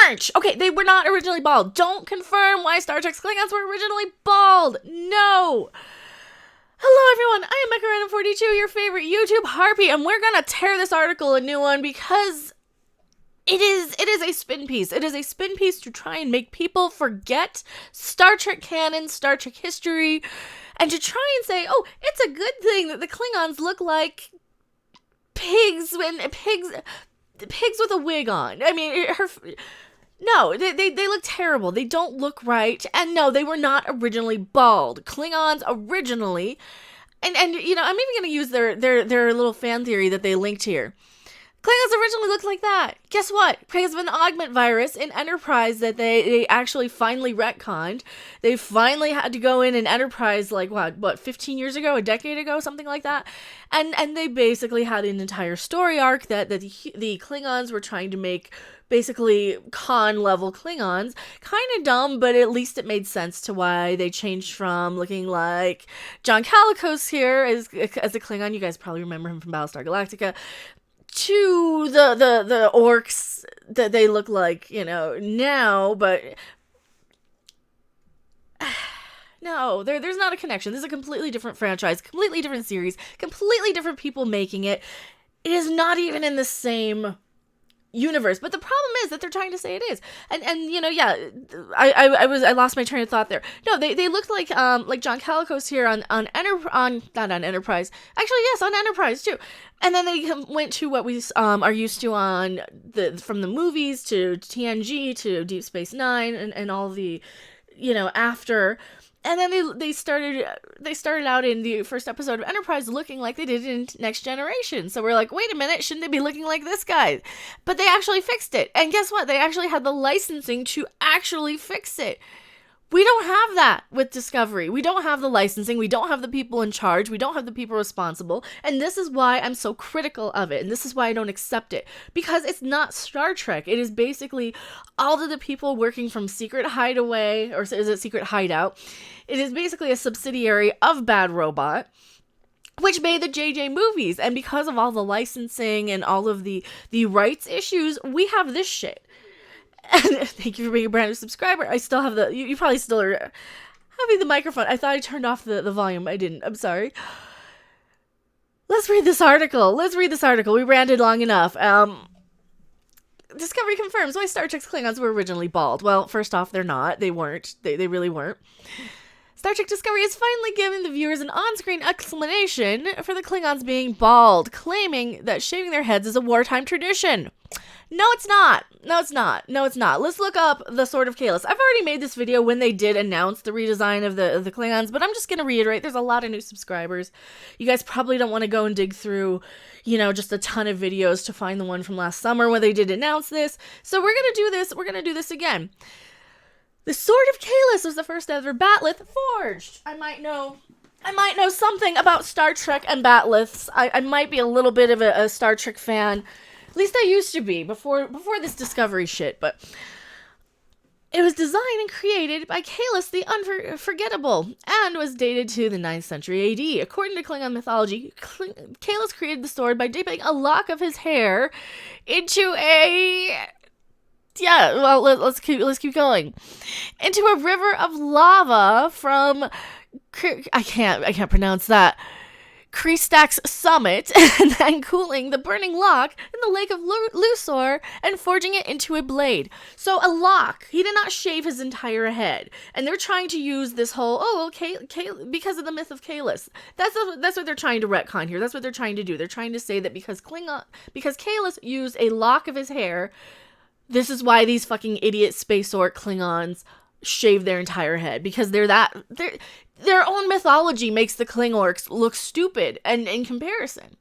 weren't. Okay, they were not originally bald. Don't confirm why Star Trek's Klingons were originally bald. No. Hello everyone, I am Mecha, your favorite YouTube harpy, and we're gonna tear this article a new one because it is a spin piece. It is a spin piece to try and make people forget Star Trek canon, Star Trek history, and to try and say, oh, it's a good thing that the Klingons look like pigs with a wig on. I mean, no, they look terrible. They don't look right. And no, they were not originally bald. Klingons originally, and you know, I'm even going to use their little fan theory that they linked here. Klingons originally looked like that. Guess what? Because of an augment virus in Enterprise that they actually finally retconned. They finally had to go in Enterprise like what 15 years ago, a decade ago, something like that. And they basically had an entire story arc that the Klingons were trying to make basically Khan level Klingons. Kind of dumb, but at least it made sense to why they changed from looking like John Calicos here as a Klingon. You guys probably remember him from Battlestar Galactica. To the orcs that they look like, you know, now, but no, there's not a connection. This is a completely different franchise, completely different series, completely different people making it. It is not even in the same universe, but the problem is that they're trying to say it is, and you know, yeah, I lost my train of thought there. No, they looked like John Calicos here on not on Enterprise, actually yes, on Enterprise too, and then they went to what we are used to on from the movies to TNG to Deep Space Nine and all the, you know, after. And then they started out in the first episode of Enterprise looking like they did in Next Generation. So we're like, wait a minute, shouldn't they be looking like this guy? But they actually fixed it. And guess what? They actually had the licensing to actually fix it. We don't have that with Discovery. We don't have the licensing. We don't have the people in charge. We don't have the people responsible. And this is why I'm so critical of it. And this is why I don't accept it. Because it's not Star Trek. It is basically all of the people working from Secret Hideaway, or is it Secret Hideout? It is basically a subsidiary of Bad Robot, which made the JJ movies. And because of all the licensing and all of the rights issues, we have this shit. And thank you for being a brand new subscriber. I still have you probably still are having the microphone. I thought I turned off the volume. I didn't. I'm sorry. Let's read this article. We ranted long enough. Discovery confirms why Star Trek's Klingons were originally bald. Well, first off, they're not. They weren't. They really weren't. Star Trek Discovery has finally given the viewers an on-screen explanation for the Klingons being bald, claiming that shaving their heads is a wartime tradition. No, it's not. Let's look up the Sword of Kahless. I've already made this video when they did announce the redesign of the Klingons, but I'm just going to reiterate. There's a lot of new subscribers. You guys probably don't want to go and dig through, you know, just a ton of videos to find the one from last summer when they did announce this. So we're going to do this. We're going to do this again. The Sword of Kahless was the first ever bat'leth forged. I might know something about Star Trek and bat'leths. I might be a little bit of a Star Trek fan. At least I used to be before this Discovery shit, but it was designed and created by Kahless the Unforgettable and was dated to the 9th century AD. According to Klingon mythology, Kahless created the sword by dipping a lock of his hair into let's keep going. Into a river of lava from I can't pronounce that. Kreestak's summit, and then cooling the burning lock in the lake of Luxor and forging it into a blade. So a lock. He did not shave his entire head. And they're trying to use this whole, because of the myth of Kahless. That's what they're trying to retcon here. That's what they're trying to do. They're trying to say that because Kahless used a lock of his hair, this is why these fucking idiot space orc Klingons shave their entire head, because their own mythology makes the Klingorks look stupid and in comparison.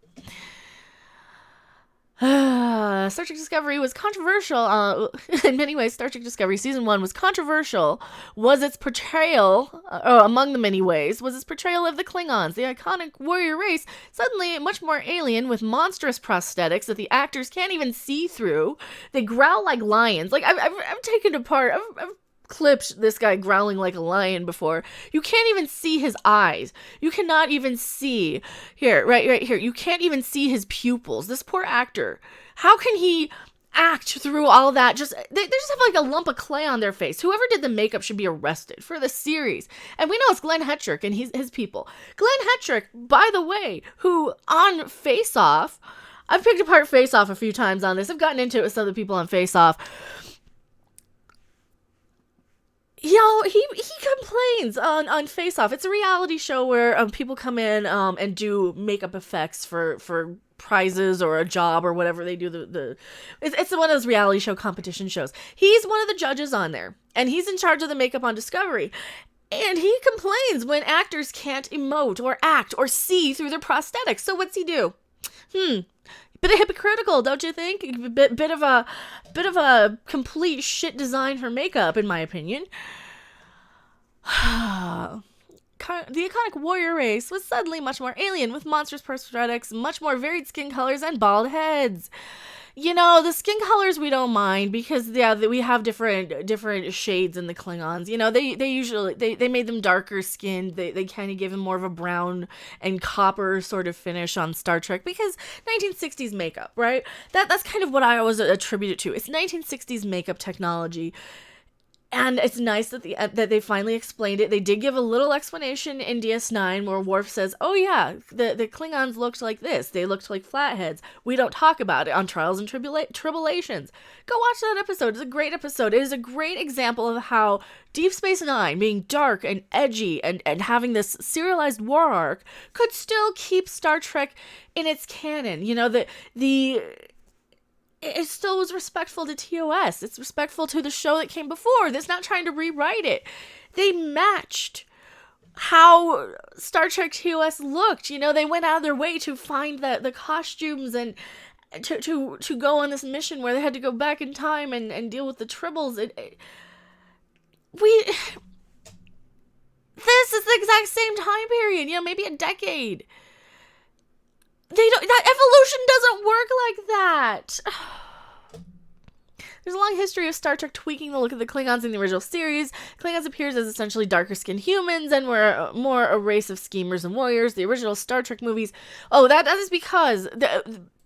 Star Trek Discovery was controversial. In many ways, Star Trek Discovery Season 1 was controversial. Was its portrayal, among the many ways, was its portrayal of the Klingons, the iconic warrior race, suddenly much more alien with monstrous prosthetics that the actors can't even see through. They growl like lions. Like, I've taken apart, I've clipped this guy growling like a lion before. You can't even see his eyes. You cannot even see right here. You can't even see his pupils. This poor actor. How can he act through all that. They just have like a lump of clay on their face. Whoever did the makeup should be arrested for the series. And we know it's Glenn Hetrick and his people. Glenn Hetrick, by the way, who on Face Off, I've picked apart Face Off a few times on this. I've gotten into it with some of the people on Face Off. He complains on Face Off. It's a reality show where people come in and do makeup effects for prizes or a job or whatever they do. It's one of those reality show competition shows. He's one of the judges on there, and he's in charge of the makeup on Discovery. And he complains when actors can't emote or act or see through their prosthetics. So what's he do? Bit of hypocritical, don't you think? Bit of a complete shit design for makeup, in my opinion. The iconic warrior race was suddenly much more alien, with monstrous prosthetics, much more varied skin colors, and bald heads. You know, the skin colors we don't mind because we have different shades in the Klingons. You know, they usually they made them darker skinned. They kind of gave them more of a brown and copper sort of finish on Star Trek because 1960s makeup, right? That's kind of what I always attribute it to. It's 1960s makeup technology. And it's nice that they finally explained it. They did give a little explanation in DS9 where Worf says, oh yeah, the Klingons looked like this. They looked like flatheads. We don't talk about it on Trials and Tribulations. Go watch that episode. It's a great episode. It is a great example of how Deep Space Nine, being dark and edgy and having this serialized war arc, could still keep Star Trek in its canon. You know, it still was respectful to TOS. It's respectful to the show that came before. It's not trying to rewrite it. They matched how Star Trek TOS looked. You know, they went out of their way to find the costumes and to go on this mission where they had to go back in time and deal with the Tribbles. This is the exact same time period, you know, maybe a decade. That evolution doesn't work like that. There's a long history of Star Trek tweaking the look of the Klingons in the original series. Klingons appears as essentially darker-skinned humans and were more a race of schemers and warriors. The original Star Trek movies, that is because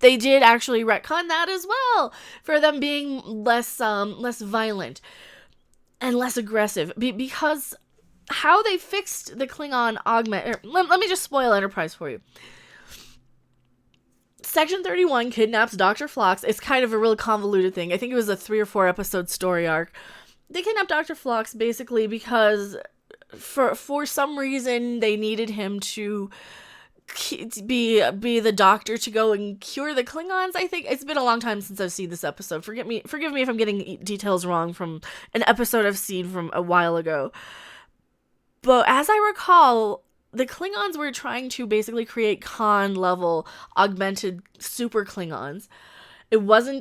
they did actually retcon that as well for them being less violent and less aggressive because how they fixed the Klingon augment. Let me just spoil Enterprise for you. Section 31 kidnaps Dr. Phlox. It's kind of a really convoluted thing. I think it was a 3 or 4 episode story arc. They kidnapped Dr. Phlox basically because for some reason they needed him to be the doctor to go and cure the Klingons. I think it's been a long time since I've seen this episode. Forgive me if I'm getting details wrong from an episode I've seen from a while ago. But as I recall, the Klingons were trying to basically create Khan level augmented super Klingons. It wasn't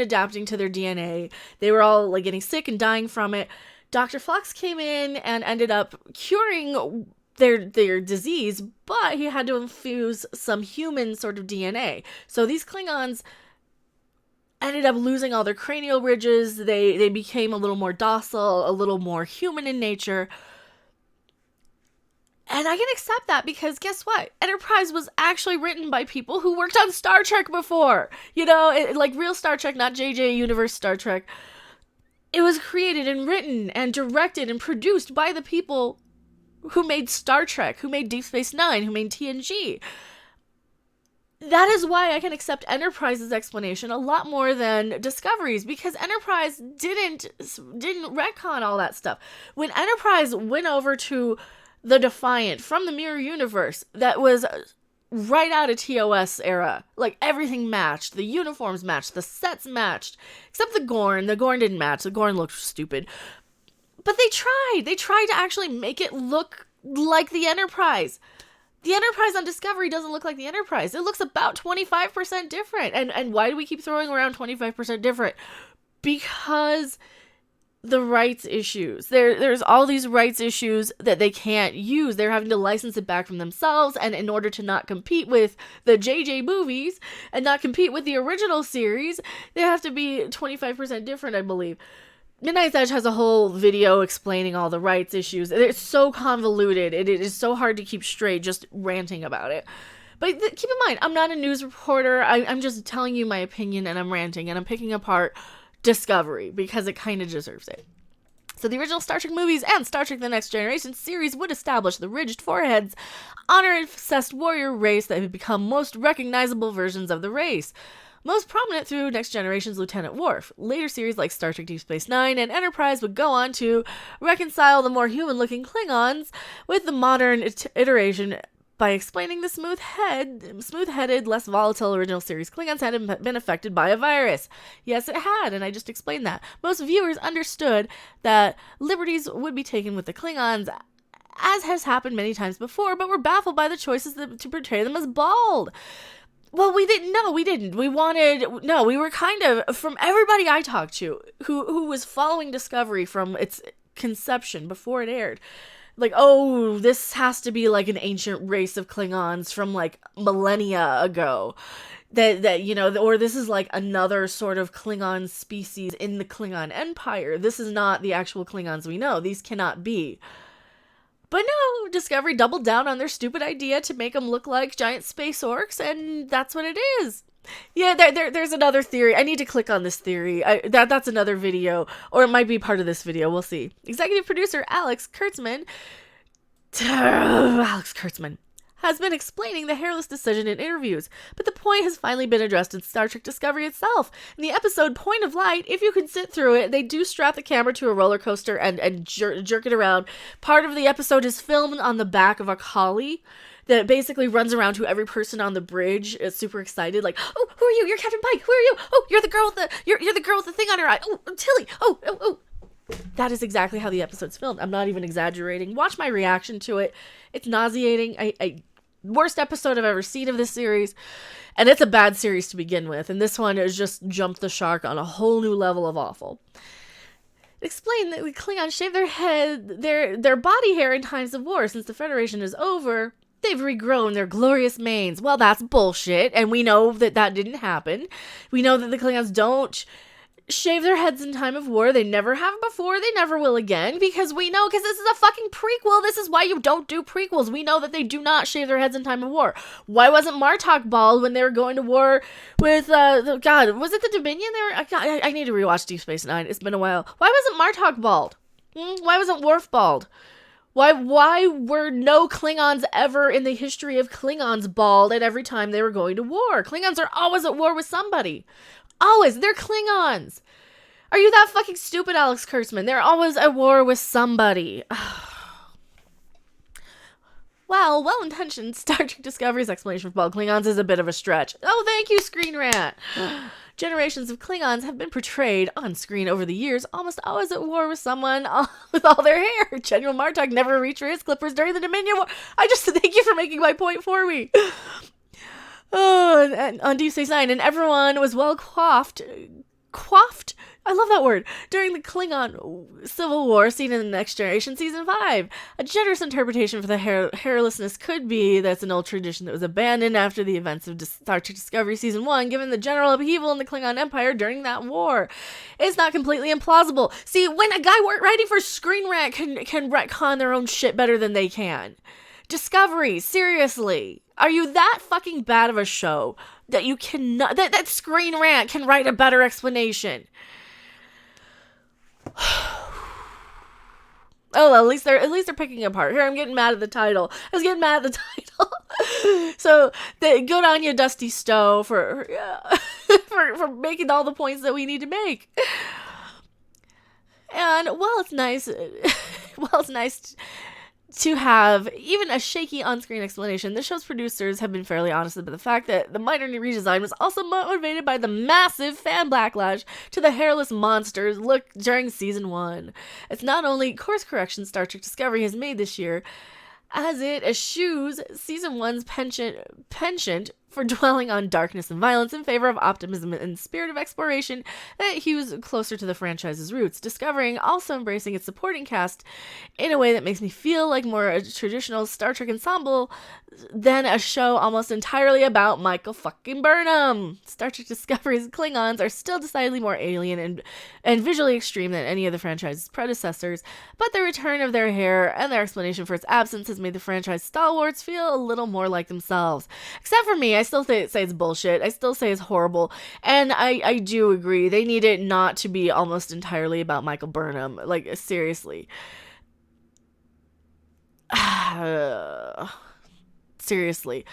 adapting to their DNA. They were all like getting sick and dying from it. Dr. Phlox came in and ended up curing their disease, but he had to infuse some human sort of DNA. So these Klingons ended up losing all their cranial ridges. They became a little more docile, a little more human in nature. And I can accept that because guess what? Enterprise was actually written by people who worked on Star Trek before. You know, like real Star Trek, not JJ Universe Star Trek. It was created and written and directed and produced by the people who made Star Trek, who made Deep Space Nine, who made TNG. That is why I can accept Enterprise's explanation a lot more than Discovery's, because Enterprise didn't retcon all that stuff. When Enterprise went over to the Defiant from the Mirror Universe, that was right out of TOS era. Like, everything matched. The uniforms matched. The sets matched. Except the Gorn. The Gorn didn't match. The Gorn looked stupid. But they tried. They tried to actually make it look like the Enterprise. The Enterprise on Discovery doesn't look like the Enterprise. It looks about 25% different. And why do we keep throwing around 25% different? Because the rights issues. There's all these rights issues that they can't use. They're having to license it back from themselves, and in order to not compete with the JJ movies and not compete with the original series, they have to be 25% different, I believe. Midnight's Edge has a whole video explaining all the rights issues. It's so convoluted. It is so hard to keep straight just ranting about it. But keep in mind, I'm not a news reporter. I'm just telling you my opinion, and I'm ranting, and I'm picking apart Discovery because it kind of deserves it. So the original Star Trek movies and Star Trek The Next Generation series would establish the ridged foreheads, honor-obsessed warrior race that had become most recognizable versions of the race. Most prominent through Next Generation's Lieutenant Worf. Later series like Star Trek Deep Space Nine and Enterprise would go on to reconcile the more human-looking Klingons with the modern iteration by explaining the smooth-headed, less volatile original series Klingons hadn't been affected by a virus. Yes, it had, and I just explained that. Most viewers understood that liberties would be taken with the Klingons, as has happened many times before, but were baffled by the choices to portray them as bald. Well, we didn't. No, we didn't. We were kind of, from everybody I talked to, who was following Discovery from its conception before it aired, like, oh, this has to be like an ancient race of Klingons from like millennia ago. That you know, or this is like another sort of Klingon species in the Klingon Empire. This is not the actual Klingons we know. These cannot be. But no, Discovery doubled down on their stupid idea to make them look like giant space orcs, and that's what it is. Yeah, there's another theory. I need to click on this theory. That's another video, or it might be part of this video. We'll see. Executive producer Alex Kurtzman has been explaining the hairless decision in interviews, but the point has finally been addressed in Star Trek Discovery itself. In the episode Point of Light, if you can sit through it, they do strap the camera to a roller coaster and jerk it around. Part of the episode is filmed on the back of a collie that basically runs around to every person on the bridge, is super excited, like, oh, who are you? You're Captain Pike. Who are you? Oh, you're the girl with you're the girl with the thing on her eye. Oh, Tilly. Oh. That is exactly how the episode's filmed. I'm not even exaggerating. Watch my reaction to it. It's nauseating. I worst episode I've ever seen of this series, and it's a bad series to begin with, and this one has just jumped the shark on a whole new level of awful. Explain that the Klingons shave their body hair in times of war. Since the Federation is over, they've regrown their glorious manes. Well, that's bullshit, and we know that didn't happen. We know that the Klingons don't shave their heads in time of war. They never have before. They never will again, because this is a fucking prequel. This is why you don't do prequels. We know that they do not shave their heads in time of war. Why wasn't Martok bald when they were going to war with, God, was it the Dominion? I need to rewatch Deep Space Nine. It's been a while. Why wasn't Martok bald? Why wasn't Worf bald? Why were no Klingons ever in the history of Klingons bald at every time they were going to war? Klingons are always at war with somebody. Always. They're Klingons. Are you that fucking stupid, Alex Kurtzman? They're always at war with somebody. Well, well-intentioned Star Trek Discovery's explanation for bald Klingons is a bit of a stretch. Oh, thank you, Screen Rant. Generations of Klingons have been portrayed on screen over the years, almost always at war with someone with all their hair. General Martok never reached for his clippers during the Dominion War. I just thank you for making my point for me. Oh, and on Deep Space Nine, and everyone was well coiffed. I love that word. During the Klingon Civil War seen in The Next Generation Season 5. A generous interpretation for the hairlessness could be that's an old tradition that was abandoned after the events of Star Trek Discovery Season 1, given the general upheaval in the Klingon Empire during that war. It's not completely implausible. See, when a guy writing for Screen Rant can retcon their own shit better than they can. Discovery, seriously. Are you that fucking bad of a show that you cannot, that Screen Rant can write a better explanation? Oh, well, at least they're picking apart. Here, I'm getting mad at the title. I was getting mad at the title. So, good on you, Dusty Stowe, for making all the points that we need to make. And while it's nice to have even a shaky on-screen explanation, the show's producers have been fairly honest about the fact that the minor redesign was also motivated by the massive fan backlash to the hairless monsters look during Season 1. It's not only course correction Star Trek Discovery has made this year, as it eschews Season 1's penchant for dwelling on darkness and violence in favor of optimism and spirit of exploration that hews closer to the franchise's roots, discovering, also embracing its supporting cast in a way that makes me feel like more a traditional Star Trek ensemble than a show almost entirely about Michael fucking Burnham. Star Trek Discovery's Klingons are still decidedly more alien and visually extreme than any of the franchise's predecessors, but the return of their hair and their explanation for its absence has made the franchise stalwarts feel a little more like themselves. Except for me, I still say it's bullshit. I still say it's horrible. And I do agree. They need it not to be almost entirely about Michael Burnham. Like, seriously. Seriously.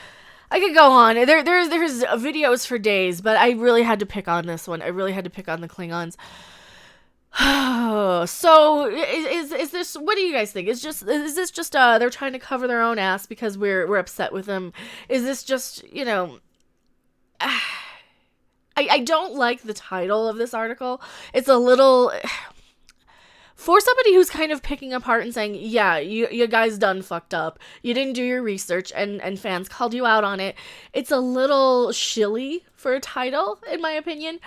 I could go on. There's videos for days, but I really had to pick on this one. I really had to pick on the Klingons. So is this, what do you guys think? Is this just they're trying to cover their own ass because we're upset with them? Is this just, you know, I don't like the title of this article. It's a little, for somebody who's kind of picking apart and saying, yeah, you guys done fucked up, you didn't do your research, and fans called you out on it, it's a little shilly for a title, in my opinion.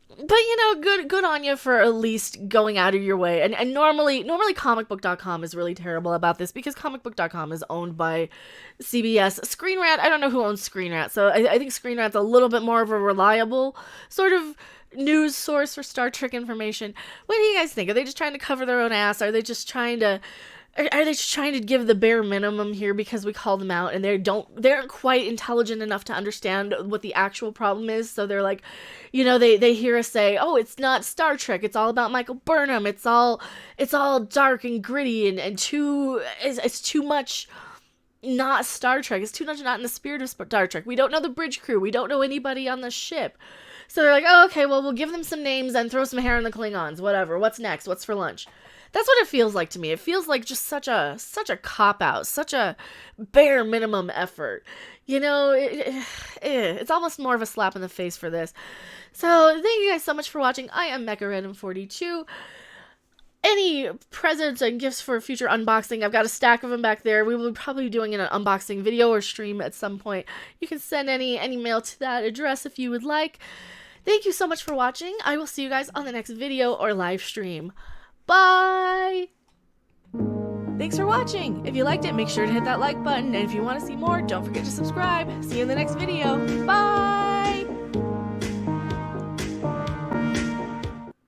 But, you know, good on you for at least going out of your way. And normally comicbook.com is really terrible about this because comicbook.com is owned by CBS. Screen Rant, I don't know who owns Screen Rant, so I think Screen Rant's a little bit more of a reliable sort of news source for Star Trek information. What do you guys think? Are they just trying to cover their own ass? Are they just trying to give the bare minimum here because we call them out and they aren't quite intelligent enough to understand what the actual problem is? So they're like, you know, they hear us say, oh, it's not Star Trek, it's all about Michael Burnham, it's all dark and gritty and it's too much not Star Trek, it's too much not in the spirit of Star Trek. We don't know the bridge crew, we don't know anybody on the ship. So they're like, oh, okay, well, we'll give them some names and throw some hair on the Klingons, whatever. What's next? What's for lunch? That's what it feels like to me. It feels like just such a cop-out, such a bare minimum effort. You know, it's almost more of a slap in the face for this. So thank you guys so much for watching. I am Mecha Random 42. Any presents and gifts for future unboxing, I've got a stack of them back there. We will probably be doing an unboxing video or stream at some point. You can send any mail to that address if you would like. Thank you so much for watching. I will see you guys on the next video or live stream. Bye! Thanks for watching! If you liked it, make sure to hit that like button, and if you want to see more, don't forget to subscribe. See you in the next video. Bye!